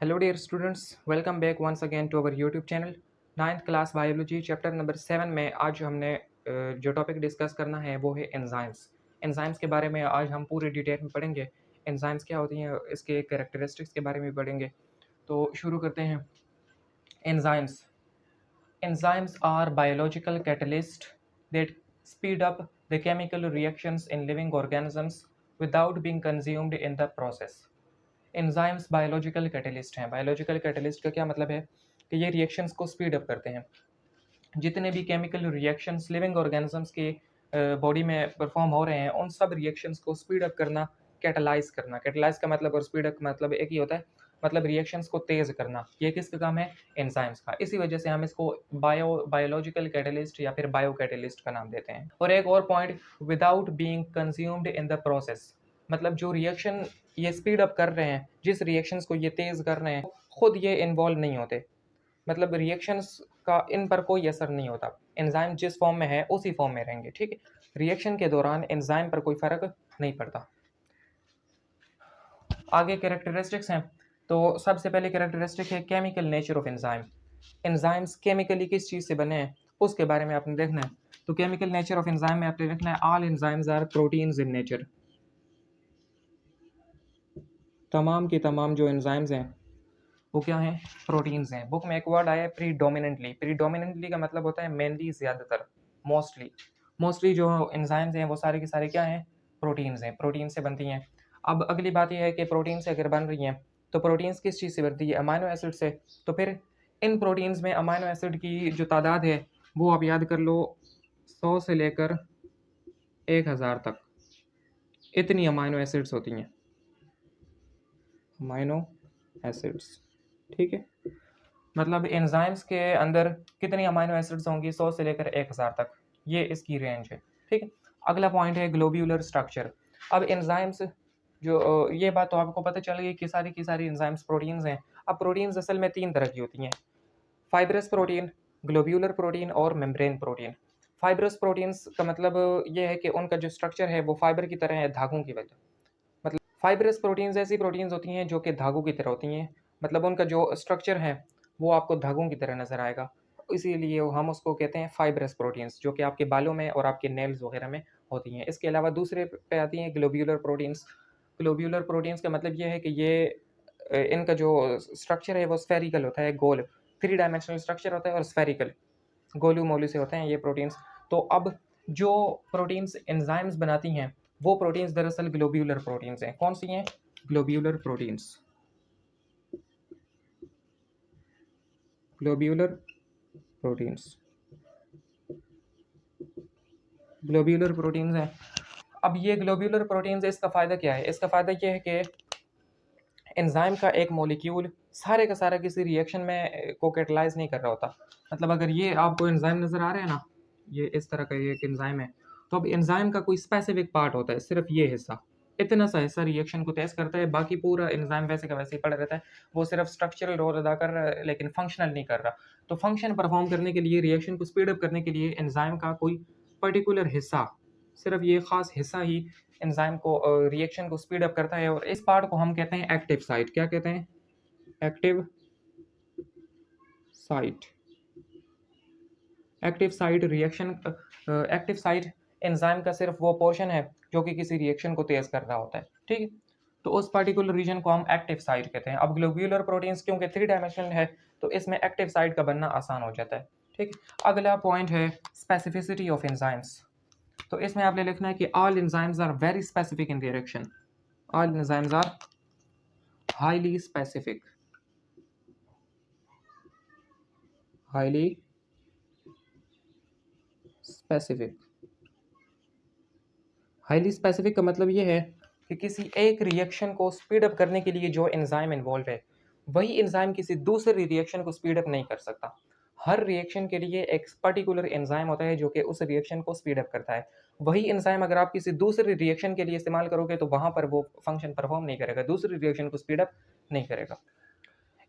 Hello dear students, welcome back once again to our YouTube channel. 9th class biology chapter number 7 में आज हमने जो topic discuss करना है वो है एंजाइम्स। एंजाइम्स के बारे में आज हम पूरी डिटेल में पढ़ेंगे। एंजाइम्स क्या होती हैं, इसके कैरेक्टरिस्टिक्स के बारे में पढ़ेंगे। तो शुरू करते हैं। Enzymes Enzymes are biological catalysts that speed up the chemical reactions in living organisms without being consumed in the process. Enzymes biological catalyst हैं। बायोलॉजिकल कैटलिस्ट का क्या मतलब है कि ये रिएक्शंस को स्पीड अप करते हैं। जितने भी केमिकल रिएक्शंस लिविंग ऑर्गेनिजम्स के बॉडी में परफॉर्म हो रहे हैं, उन सब रिएक्शंस को स्पीड अप करना, कैटलाइज करना। कैटलाइज का मतलब और स्पीड अप का मतलब एक ही होता है, मतलब रिएक्शंस को तेज करना। ये किसका काम है? एंजाइम्स का। इसी वजह से हम इसको बायोलॉजिकल कैटलिस्ट या फिर बायो कैटलिस्ट का नाम देते हैं। और एक और point, without being consumed in the process, मतलब जो रिएक्शन ये स्पीड अप कर रहे हैं, जिस रिएक्शंस को ये तेज कर रहे हैं, खुद ये इन्वॉल्व नहीं होते, मतलब रिएक्शंस का इन पर कोई असर नहीं होता। एंजाइम जिस फॉर्म में है उसी फॉर्म में रहेंगे, ठीक है। रिएक्शन के दौरान एंजाइम पर कोई फर्क नहीं पड़ता। आगे कैरेक्टरिस्टिक्स हैं। तो सबसे पहले कैरेक्टरिस्टिक है chemical nature of enzyme. Enzymes chemically किस चीज़ से बने हैं उसके बारे में आपने देखना है। तो केमिकल नेचर ऑफ एंजाइम में आपने लिखना है all enzymes are proteins in nature. तमाम के तमाम जो एंजाइम्स हैं वो क्या हैं? प्रोटीन्स हैं। बुक में एक वर्ड आया है प्रीडोमिनेंटली। प्रीडोमिनेंटली का मतलब होता है मेनली, ज़्यादातर, मोस्टली। मोस्टली जो एंजाइम्स हैं वो सारे के सारे क्या हैं? प्रोटीन्स हैं, प्रोटीन से बनती हैं। अब अगली बात यह है कि प्रोटीन से अगर बन रही हैं तो प्रोटीन्स किस चीज़ से बनती है? अमाइनो एसिड से। तो फिर इन प्रोटीन्स में अमाइनो एसिड की जो तादाद है वो आप याद कर लो, 100 से लेकर 1000 तक, इतनी अमाइनो एसिड्स होती हैं। अमाइनो एसिड्स, ठीक है। मतलब एंजाइम्स के अंदर कितनी अमाइनो एसिड्स होंगी? 100 से लेकर 1000 तक, ये इसकी रेंज है, ठीक है। अगला पॉइंट है ग्लोब्यूलर स्ट्रक्चर। अब एंजाइम्स जो ये बात तो आपको पता चल गई कि सारी की सारी एंजाइम्स प्रोटीन्स हैं। अब प्रोटीन्स असल में 3 तरह की होती हैं, फाइब्रस प्रोटीन, ग्लोब्यूलर प्रोटीन और मेम्ब्रेन प्रोटीन। फाइब्रस प्रोटीन्स का मतलब ये है कि उनका जो स्ट्रक्चर है वो फाइबर की तरह है, धागों की वजह। मतलब फाइब्रस प्रोटीन्स ऐसी प्रोटीन्स होती हैं जो कि धागों की तरह होती हैं, मतलब उनका जो स्ट्रक्चर है वो आपको धागों की तरह नज़र आएगा, इसीलिए हम उसको कहते हैं फाइब्रस प्रोटीन्स, जो कि आपके बालों में और आपके नेल्स वगैरह में होती हैं। इसके अलावा दूसरे पे आती हैं ग्लोब्यूलर प्रोटीन्स। ग्लोब्यूलर प्रोटीन्स का मतलब ये है कि ये इनका जो स्ट्रक्चर है वो स्फेरिकल होता है, गोल, 3 डायमेंशनल स्ट्रक्चर होता है और स्फेरिकल, गोलू मोलू से होते हैं ये प्रोटीन्स। तो अब जो प्रोटीन्स एंजाइम्स बनाती हैं वो प्रोटीन्स दरअसल ग्लोब्यूलर प्रोटीन्स हैं। कौन सी हैं? Globular proteins. Globular proteins, globular proteins हैं। अब ये ग्लोब्यूलर प्रोटीन्स, इसका फ़ायदा क्या है? इसका फ़ायदा ये है कि एंजाइम का एक मॉलिक्यूल सारे का सारा किसी रिएक्शन में को कैटलाइज नहीं कर रहा होता। मतलब अगर ये आपको एंजाइम नज़र आ रहा है ना, ये इस तरह का ये एक एंजाइम है, तो अब एंजाइम का कोई स्पेसिफिक पार्ट होता है, सिर्फ ये हिस्सा, इतना सा हिस्सा रिएक्शन को तेज करता है, बाकी पूरा एंजाइम वैसे का वैसे ही पड़ा रहता है। वो सिर्फ स्ट्रक्चरल रोल अदा कर रहा है लेकिन फंक्शनल नहीं कर रहा। तो फंक्शन परफॉर्म करने के लिए, रिएक्शन को स्पीड अप करने के लिए एंजाइम का कोई पर्टिकुलर हिस्सा, सिर्फ ये खास हिस्सा ही एंजाइम को रिएक्शन को स्पीड अप करता है, और इस पार्ट को हम कहते हैं एक्टिव साइट। क्या कहते हैं? Active site. Active site reaction, active site enzyme का सिर्फ वो पोर्शन है जो कि किसी रिएक्शन को तेज कर रहा होता है, ठीक है। तो उस पर्टिकुलर रीजन को हम एक्टिव साइट कहते हैं। अब ग्लोब्यूलर प्रोटीन्स क्योंकि 3 डायमेंशनल है तो इसमें एक्टिव साइट का बनना आसान हो जाता है, ठीक। अगला पॉइंट है स्पेसिफिसिटी ऑफ एंजाइम्स। तो इसमें आपने लिखना है कि all enzymes are very specific in their action. All enzymes are highly specific, highly specific. Highly specific का मतलब ये है कि किसी एक रिएक्शन को स्पीड अप करने के लिए जो एंजाइम इन्वॉल्व है, वही एंजाइम किसी दूसरी रिएक्शन को स्पीड अप नहीं कर सकता। हर रिएक्शन के लिए एक पर्टिकुलर एंजाइम होता है जो कि उस रिएक्शन को स्पीड अप करता है। वही एंजाइम अगर आप किसी दूसरी रिएक्शन के लिए इस्तेमाल करोगे तो वहाँ पर वो फंक्शन परफॉर्म नहीं करेगा, दूसरी रिएक्शन को स्पीड अप नहीं करेगा।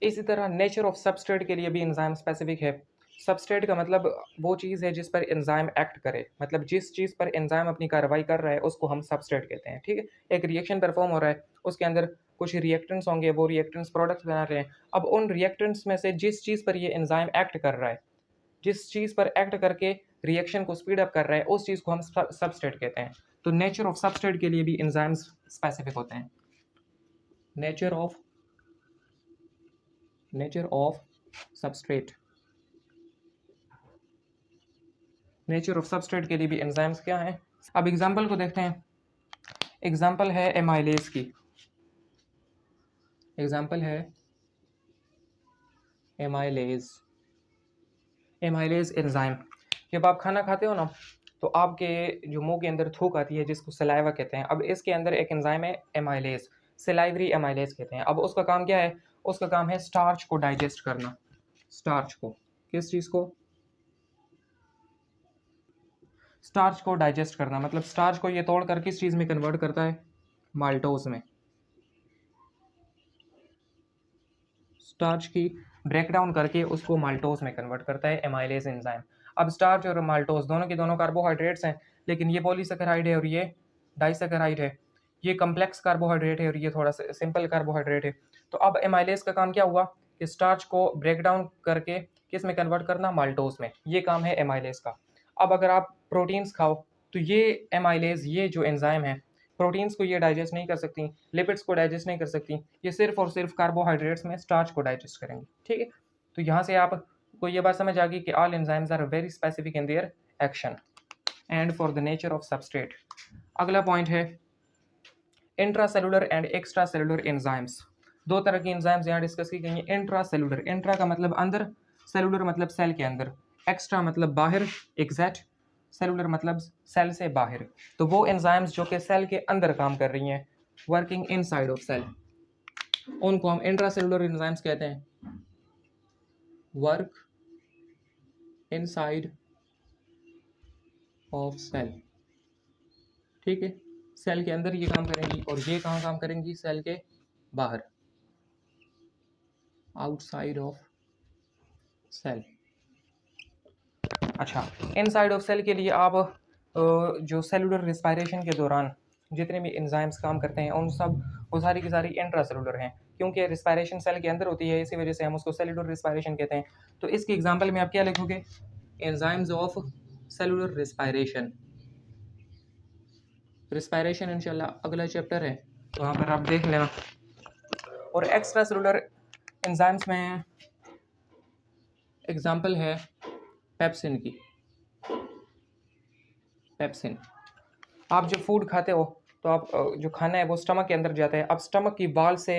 इसी तरह नेचर ऑफ सबस्ट्रेट के लिए भी एंजाइम स्पेसिफिक है। सबस्ट्रेट का मतलब वो चीज़ है जिस पर एंजाइम एक्ट करे, मतलब जिस चीज़ पर एंजाइम अपनी कार्रवाई कर रहा है उसको हम सबस्ट्रेट कहते हैं, ठीक है। एक रिएक्शन परफॉर्म हो रहा है, उसके अंदर कुछ रिएक्टेंट्स होंगे, वो रिएक्टेंट्स प्रोडक्ट्स बना रहे हैं। अब उन रिएक्टेंट्स में से जिस चीज़ पर ये एंजाइम एक्ट कर रहा है, जिस चीज़ पर एक्ट करके रिएक्शन को स्पीड अप कर रहा है, उस चीज़ को हम सबस्ट्रेट कहते हैं। तो नेचर ऑफ सबस्ट्रेट के लिए भी एंजाइम्स स्पेसिफिक होते हैं। Nature of substrate, nature of substrate के लिए भी एंजाइम्स क्या हैं। अब एग्जांपल को देखते हैं। एग्जांपल है एमाइलेज की। एग्जांपल है एमाइलेज। Amylase enzyme. जब आप खाना खाते हो ना, तो आपके जो मुंह के अंदर थूक आती है जिसको सलाइवा कहते हैं। अब इसके अंदर एक एंजाइम है एमाइलेज, सलाइवरी एमाइलेज कहते हैं। अब उसका काम क्या है? उसका काम है स्टार्च को डाइजेस्ट करना। स्टार्च को, किस चीज़ को? स्टार्च को डाइजेस्ट करना। मतलब स्टार्च को ये तोड़ कर किस चीज़ में कन्वर्ट करता है? माल्टोज में। स्टार्च की ब्रेकडाउन करके उसको माल्टोज में कन्वर्ट करता है एमाइलेज एंजाइम। अब स्टार्च और माल्टोज दोनों के दोनों कार्बोहाइड्रेट्स हैं, लेकिन ये पॉलीसेकेराइड है और ये डाइसेकेराइड है। ये कम्प्लेक्स कार्बोहाइड्रेट है और ये थोड़ा सा सिंपल कार्बोहाइड्रेट है। तो अब एमाइलेज का काम क्या हुआ कि स्टार्च को ब्रेकडाउन करके किस में कन्वर्ट करना? माल्टोज में। ये काम है एमाइलेज का। अब अगर आप प्रोटीन्स खाओ तो ये एमाइलेज, ये जो एंजाइम है, प्रोटीन्स को ये डाइजेस्ट नहीं कर सकती, लिपिड्स को डाइजेस्ट नहीं कर सकती, ये सिर्फ और सिर्फ कार्बोहाइड्रेट्स में स्टार्च को डाइजेस्ट करेंगे, ठीक है। तो यहाँ से आपको ये बात समझ आ गई कि all enzymes are very specific in their action and for the nature of substrate. अगला पॉइंट है intracellular and extracellular enzymes. दो तरह की एंजाइम्स यहाँ डिस्कस की गई हैं। इंट्रासेलुलर, इंट्रा का मतलब अंदर, सेलुलर मतलब सेल के अंदर, एक्स्ट्रा मतलब बाहर, एग्जैक्ट, सेलुलर मतलब सेल से बाहर। तो वो एंजाइम्स जो कि सेल के अंदर काम कर रही हैं, वर्किंग इनसाइड ऑफ सेल, उनको हम इंट्रासेलुलर एंजाइम्स कहते हैं। वर्क इनसाइड ऑफ सेल, ठीक है। सेल के अंदर ये काम करेंगी और ये कहाँ काम करेंगी? सेल के बाहर, आउटसाइड ऑफ सेल। अच्छा, इनसाइड ऑफ सेल के लिए आप जो सेलुलर रिस्पायरेशन के दौरान जितने भी एंजाइम्स काम करते हैं उन सब, वो सारी की सारी इंट्रासेलुलर हैं, क्योंकि रिस्पायरेशन सेल के अंदर होती है, इसी वजह से हम उसको सेलुलर रिस्पायरेशन कहते हैं। तो इसकी एग्जांपल में आप क्या लिखोगे? Enzymes of cellular respiration. Respiration इंशाल्लाह अगला चैप्टर है, वहाँ पर आप देख लेना। और एक्स्ट्रा सेलुलर एंजाइम्स में एग्जांपल है पेप्सिन की। पेप्सिन, आप जब फूड खाते हो तो आप जो खाना है वो स्टमक के अंदर जाता है। अब स्टमक की वाल से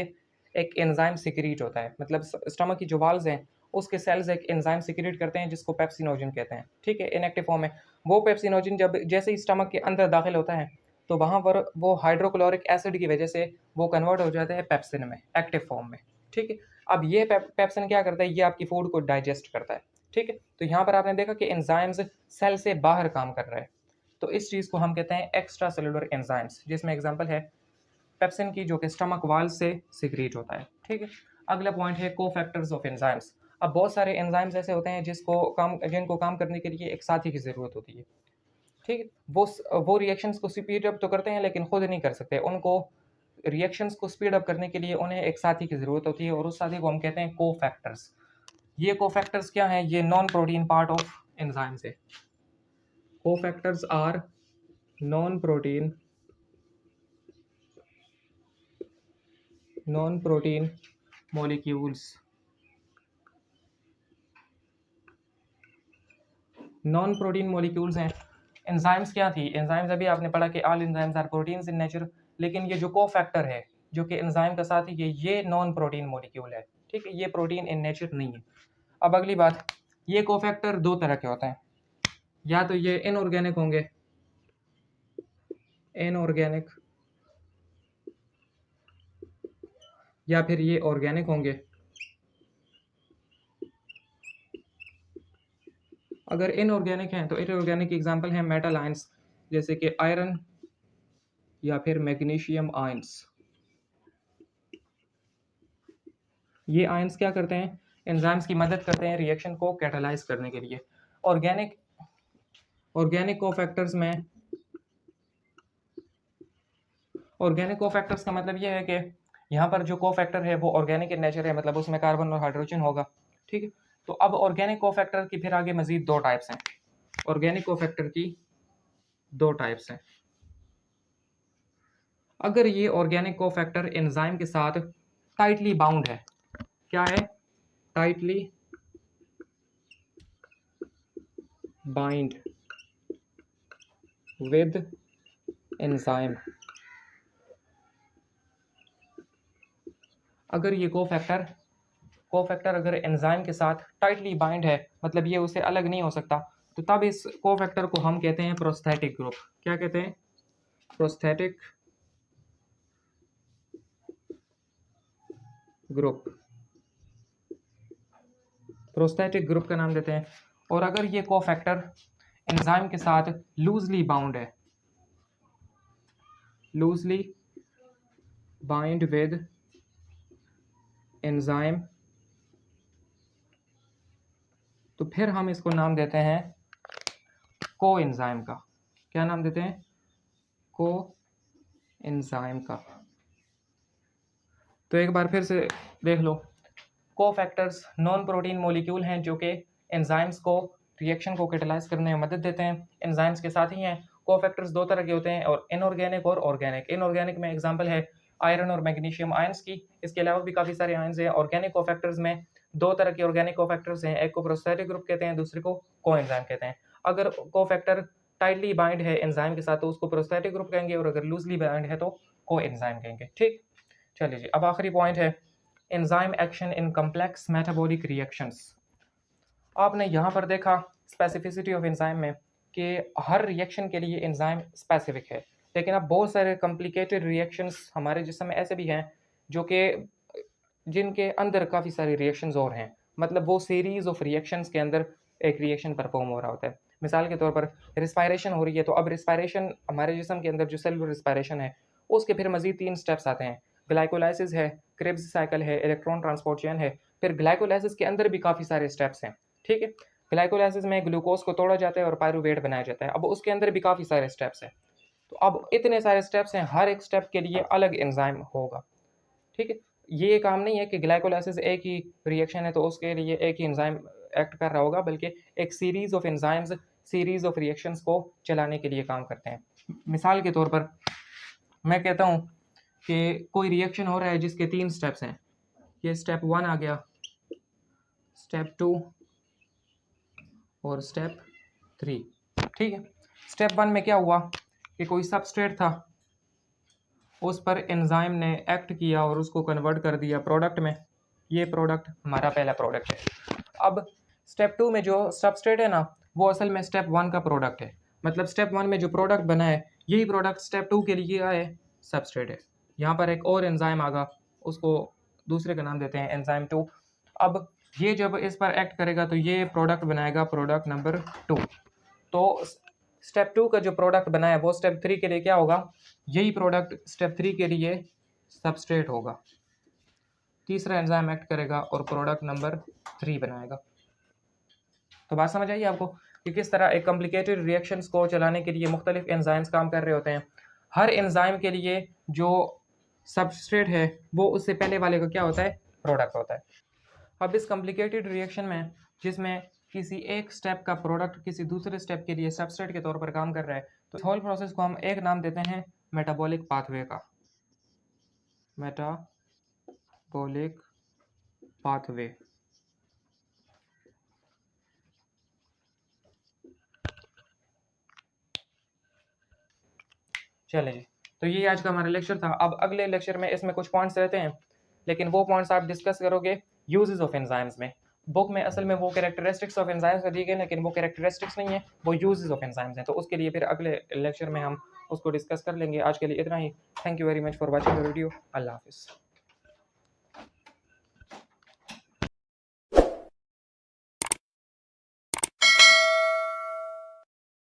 एक एंजाइम सिक्रीट होता है, मतलब स्टमक की जो वाल्स हैं उसके सेल्स एक एंजाइम सिक्रीट करते हैं जिसको पेप्सिनोजन कहते हैं, ठीक है, इनएक्टिव फॉर्म में। वो पेप्सिनोजन जब जैसे ही स्टमक के अंदर दाखिल होता है तो वहाँ पर वो हाइड्रोक्लोरिक एसिड की वजह से वो कन्वर्ट हो जाता है पेप्सिन में, एक्टिव फॉर्म में, ठीक है। अब ये पेप्सिन क्या करता है? ये आपकी फूड को डाइजेस्ट करता है, ठीक है। तो यहाँ पर आपने देखा कि एंजाइम्स सेल से बाहर काम कर रहे हैं, तो इस चीज़ को हम कहते हैं एक्स्ट्रा सेलुलर एंजाइम्स, जिसमें एग्जांपल है पेप्सिन की जो कि स्टमक वाल से सिक्रीट होता है, ठीक है। अगला पॉइंट है कोफैक्टर्स ऑफ एंजाइम्स। अब बहुत सारे एंजाइम्स ऐसे होते हैं जिनको काम करने के लिए एक साथी की ज़रूरत होती है, ठीक है। वो रिएक्शंस को स्पीड अप तो करते हैं लेकिन खुद नहीं कर सकते। उनको रिएक्शंस को स्पीड अप करने के लिए उन्हें एक साथी की ज़रूरत होती है और उस साथी को हम कहते हैं कोफैक्टर्स। ये कोफैक्टर्स क्या हैं? ये non protein part of enzymes है। Cofactors are non protein molecules. Non protein molecules हैं। एंजाइम्स क्या थी? एंजाइम्स अभी आपने पढ़ा कि all enzymes are proteins in nature, लेकिन ये जो कोफैक्टर है जो कि एंजाइम का साथी है, ये नॉन प्रोटीन मॉलिक्यूल है, ठीक है, ये प्रोटीन इन नेचर नहीं है। अब अगली बात, ये कोफैक्टर दो तरह के होते हैं, या तो ये इनऑर्गेनिक होंगे, इनऑर्गेनिक, या फिर ये ऑर्गेनिक होंगे। अगर इनऑर्गेनिक हैं तो इनऑर्गेनिक एग्जांपल हैं मेटल आयंस, जैसे कि आयरन या फिर मैग्नीशियम आयंस। ये आयंस क्या करते हैं? एंजाइम्स की मदद करते हैं रिएक्शन को कैटालाइज करने के लिए। ऑर्गेनिक कोफैक्टर्स में ऑर्गेनिक कोफैक्टर्स का मतलब ये है कि यहाँ पर जो कोफैक्टर है वो ऑर्गेनिक इन नेचर है, मतलब उसमें कार्बन और हाइड्रोजन होगा। ठीक है, तो अब ऑर्गेनिक कोफैक्टर की फिर आगे मजीद दो टाइप्स हैं। ऑर्गेनिक कोफैक्टर की दो टाइप्स हैं। अगर ये ऑर्गेनिक कोफैक्टर एंजाइम के साथ टाइटली बाउंड है, क्या है? Tightly bind with enzyme. अगर ये कोफैक्टर अगर एंजाइम के साथ टाइटली बाइंड है, मतलब ये उसे अलग नहीं हो सकता, तो तब इस कोफैक्टर को हम कहते हैं प्रोस्थेटिक ग्रुप। क्या कहते हैं? Prosthetic group. प्रोस्थेटिक ग्रुप का नाम देते हैं। और अगर ये कोफैक्टर एंजाइम के साथ लूजली बाउंड है, लूजली बाइंड विद एंजाइम, तो फिर हम इसको नाम देते हैं को एंजाइम का। क्या नाम देते हैं? को एंजाइम का। तो एक बार फिर से देख लो, कोफैक्टर्स नॉन प्रोटीन मॉलिक्यूल हैं जो कि एंजाइम्स को रिएक्शन को कैटालाइज करने में मदद देते हैं। एंजाइम्स के साथ ही हैं। कोफैक्टर्स दो तरह के होते हैं, और इनऑर्गेनिक और ऑर्गेनिक। इनऑर्गेनिक में एग्जांपल है आयरन और मैग्नीशियम आयंस की। इसके अलावा भी काफ़ी सारे आयंस हैं। ऑर्गेनिक कोफैक्टर्स में दो तरह के ऑर्गेनिक कोफैक्टर्स हैं, एक को प्रोस्थेटिक ग्रुप कहते हैं, दूसरे को कोएंजाइम कहते हैं। अगर कोफैक्टर टाइटली बाइंड है एंजाइम के साथ तो उसको प्रोस्थेटिक ग्रुप कहेंगे, और अगर लूजली बाइंड है तो कोएंजाइम कहेंगे। ठीक, चलिए जी, अब आखिरी पॉइंट है enzyme action in complex metabolic reactions. आपने यहाँ पर देखा स्पेसिफिसिटी ऑफ एंजाइम में कि हर रिएक्शन के लिए एंजाइम स्पेसिफिक है, लेकिन अब बहुत सारे कॉम्प्लिकेटेड रिएक्शंस हमारे जिस्म में ऐसे भी हैं जो कि जिनके अंदर काफ़ी सारे रिएक्शंस और हैं, मतलब वो सीरीज़ ऑफ रिएक्शंस के अंदर एक रिएक्शन परफॉर्म हो रहा होता है। मिसाल के तौर पर रिस्पायरेशन हो रही है, तो अब रिस्पायरेशन हमारे जिस्म के अंदर जो सेलुलर रिस्पायरेशन है उसके फिर मज़ीद 3 स्टेप्स आते हैं। ग्लाइकोलाइसिस है, क्रिब्स साइकिल है, इलेक्ट्रॉन ट्रांसपोर्ट चेन है। फिर ग्लाइकोलाइसिस के अंदर भी काफ़ी सारे स्टेप्स हैं। ठीक है, ग्लाइकोलाइसिस में ग्लूकोज को तोड़ा जाता है और पायरूवेट बनाया जाता है। अब उसके अंदर भी काफ़ी सारे स्टेप्स हैं। तो अब इतने सारे स्टेप्स हैं, हर एक स्टेप के लिए अलग एंजाइम होगा। ठीक है, ये काम नहीं है कि ग्लाइकोलाइसिस एक ही रिएक्शन है तो उसके लिए एक ही एंजाइम एक्ट कर रहा होगा, बल्कि एक series of enzymes series of reactions को चलाने के लिए काम करते हैं। मिसाल के तौर पर मैं कहता हूँ कि कोई रिएक्शन हो रहा है जिसके 3 स्टेप्स हैं। ये स्टेप 1 आ गया, स्टेप 2 और स्टेप 3। ठीक है, स्टेप 1 में क्या हुआ कि कोई सबस्ट्रेट था, उस पर एंजाइम ने एक्ट किया और उसको कन्वर्ट कर दिया प्रोडक्ट में। ये प्रोडक्ट हमारा पहला प्रोडक्ट है। अब स्टेप 2 में जो सबस्ट्रेट है ना, वो असल में स्टेप 1 का प्रोडक्ट है। मतलब स्टेप 1 में जो प्रोडक्ट बना है, यही प्रोडक्ट स्टेप 2 के लिए आया है, सबस्ट्रेट है। यहाँ पर एक और एंजाइम आगा, उसको दूसरे का नाम देते हैं एंजाइम 2। अब ये जब इस पर एक्ट करेगा तो ये प्रोडक्ट बनाएगा प्रोडक्ट नंबर 2। तो स्टेप 2 का जो प्रोडक्ट बना है वो स्टेप 3 के लिए क्या होगा? यही प्रोडक्ट स्टेप 3 के लिए सबस्ट्रेट होगा। तीसरा एंजाइम एक्ट करेगा और प्रोडक्ट नंबर 3 बनाएगा। तो बात समझ आई आपको कि किस तरह एक कॉम्प्लिकेटेड रिएक्शंस को चलाने के लिए मुख्तलिफ एंजाइम्स काम कर रहे होते हैं। हर एंजाइम के लिए जो सबस्ट्रेट है वो उससे पहले वाले का क्या होता है? प्रोडक्ट होता है। अब इस कॉम्प्लिकेटेड रिएक्शन में जिसमें किसी एक स्टेप का प्रोडक्ट किसी दूसरे स्टेप के लिए सबस्ट्रेट के तौर पर काम कर रहा है, तो होल प्रोसेस को हम एक नाम देते हैं मेटाबॉलिक पाथवे का। Metabolic pathway. चलिए जी, तो ये आज का हमारा लेक्चर था। अब अगले लेक्चर में इसमें कुछ पॉइंट्स रहते हैं, लेकिन वो पॉइंट्स आप डिस्कस करोगे यूजेस ऑफ एंजाइम्स में। बुक में असल में वो कैरेक्टरिस्टिक्स ऑफ एंजाइम्स दिए गए, लेकिन वो कैरेक्टरिस्टिक्स नहीं है, वो यूजेस ऑफ एंजाइम्स हैं। तो उसके लिए फिर अगले लेक्चर में हम उसको डिस्कस कर लेंगे। आज के लिए इतना ही। Thank you very much for watching the video. अल्लाह हाफिज़।